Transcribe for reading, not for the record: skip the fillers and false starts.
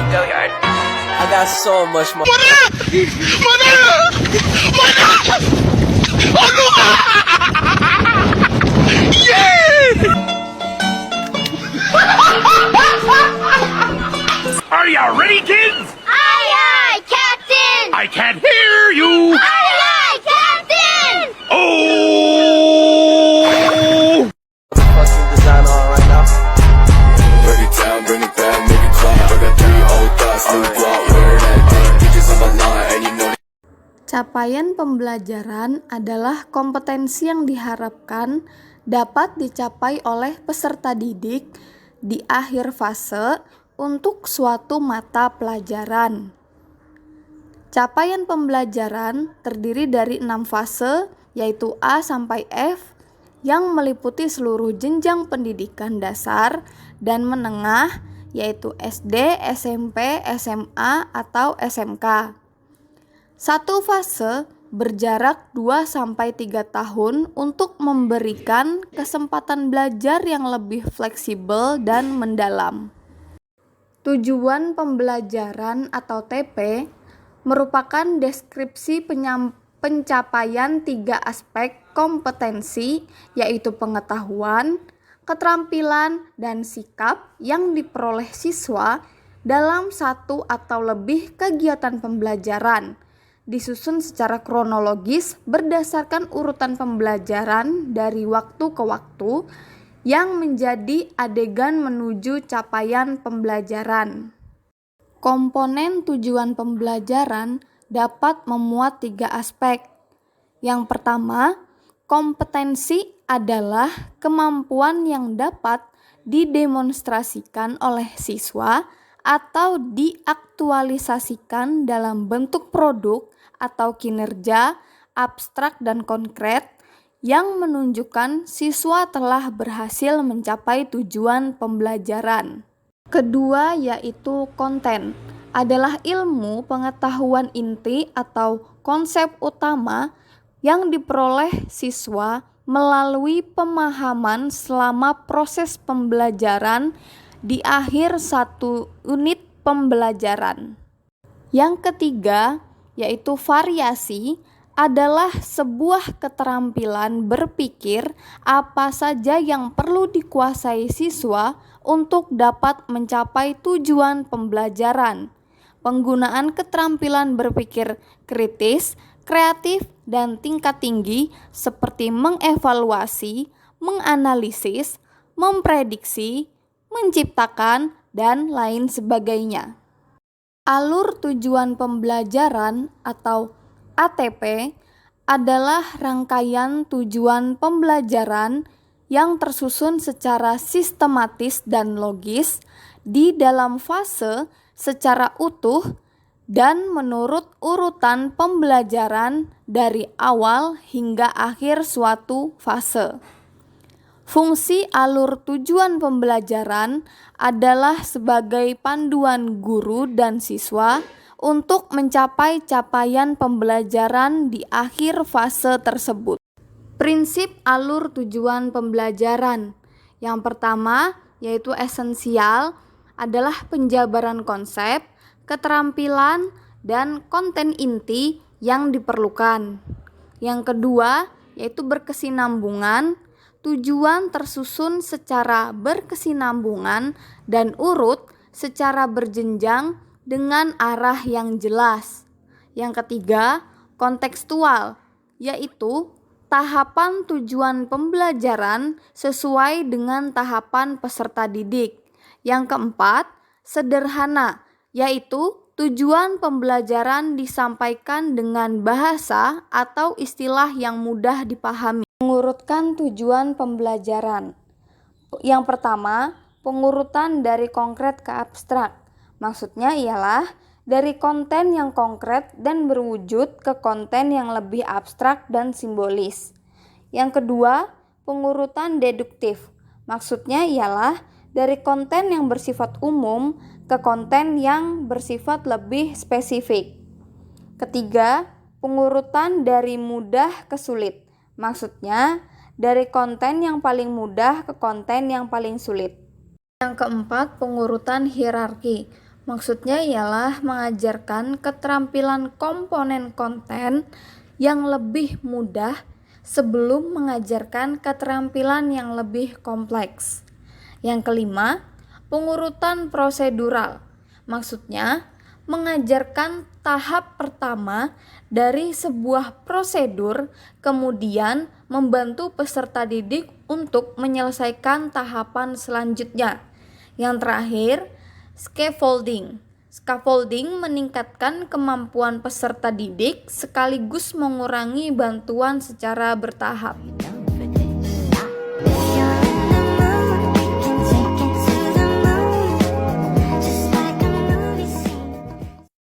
I got so much more. Are you ready, kids? Aye, aye, Captain! I can't hear you. Aye, aye, Captain! Oh! Fucking design on right now. Break it down, bring it back, make it clap. I got 3 old thoughts, new guap, where that thing, bitches on my line, and you know. Capaian pembelajaran adalah kompetensi yang diharapkan dapat dicapai oleh peserta didik di akhir fase untuk suatu mata pelajaran. Capaian pembelajaran terdiri dari 6 fase, yaitu A sampai F, yang meliputi seluruh jenjang pendidikan dasar dan menengah, yaitu SD, SMP, SMA, atau SMK. Satu fase berjarak 2-3 tahun untuk memberikan kesempatan belajar yang lebih fleksibel dan mendalam. Tujuan pembelajaran atau TP merupakan deskripsi pencapaian 3 aspek kompetensi, yaitu pengetahuan, keterampilan, dan sikap yang diperoleh siswa dalam satu atau lebih kegiatan pembelajaran, disusun secara kronologis berdasarkan urutan pembelajaran dari waktu ke waktu yang menjadi adegan menuju capaian pembelajaran. Komponen tujuan pembelajaran dapat memuat 3 aspek. Yang pertama, kompetensi adalah kemampuan yang dapat didemonstrasikan oleh siswa atau diaktualisasikan dalam bentuk produk atau kinerja abstrak dan konkret yang menunjukkan siswa telah berhasil mencapai tujuan pembelajaran. Kedua, yaitu konten, adalah ilmu pengetahuan inti atau konsep utama yang diperoleh siswa melalui pemahaman selama proses pembelajaran di akhir satu unit pembelajaran. Yang ketiga, yaitu variasi, adalah sebuah keterampilan berpikir apa saja yang perlu dikuasai siswa untuk dapat mencapai tujuan pembelajaran. Penggunaan keterampilan berpikir kritis, kreatif, dan tingkat tinggi seperti mengevaluasi, menganalisis, memprediksi, menciptakan, dan lain sebagainya. Alur tujuan pembelajaran atau ATP adalah rangkaian tujuan pembelajaran yang tersusun secara sistematis dan logis di dalam fase secara utuh dan menurut urutan pembelajaran dari awal hingga akhir suatu fase. Fungsi alur tujuan pembelajaran adalah sebagai panduan guru dan siswa untuk mencapai capaian pembelajaran di akhir fase tersebut. Prinsip alur tujuan pembelajaran. Yang pertama, yaitu esensial, adalah penjabaran konsep, keterampilan, dan konten inti yang diperlukan. Yang kedua, yaitu berkesinambungan. Tujuan tersusun secara berkesinambungan dan urut secara berjenjang dengan arah yang jelas. Yang ketiga, kontekstual, yaitu tahapan tujuan pembelajaran sesuai dengan tahapan peserta didik. Yang keempat, sederhana, yaitu tujuan pembelajaran disampaikan dengan bahasa atau istilah yang mudah dipahami. Mengurutkan tujuan pembelajaran. Yang pertama, pengurutan dari konkret ke abstrak. Maksudnya ialah dari konten yang konkret dan berwujud ke konten yang lebih abstrak dan simbolis. Yang kedua, pengurutan deduktif. Maksudnya ialah dari konten yang bersifat umum ke konten yang bersifat lebih spesifik. Ketiga, pengurutan dari mudah ke sulit. Maksudnya dari konten yang paling mudah ke konten yang paling sulit. Yang keempat, pengurutan hierarki. Maksudnya ialah mengajarkan keterampilan komponen konten yang lebih mudah sebelum mengajarkan keterampilan yang lebih kompleks. Yang kelima, pengurutan prosedural. Maksudnya, mengajarkan tahap pertama dari sebuah prosedur, kemudian membantu peserta didik untuk menyelesaikan tahapan selanjutnya. Yang terakhir, scaffolding. Scaffolding meningkatkan kemampuan peserta didik sekaligus mengurangi bantuan secara bertahap.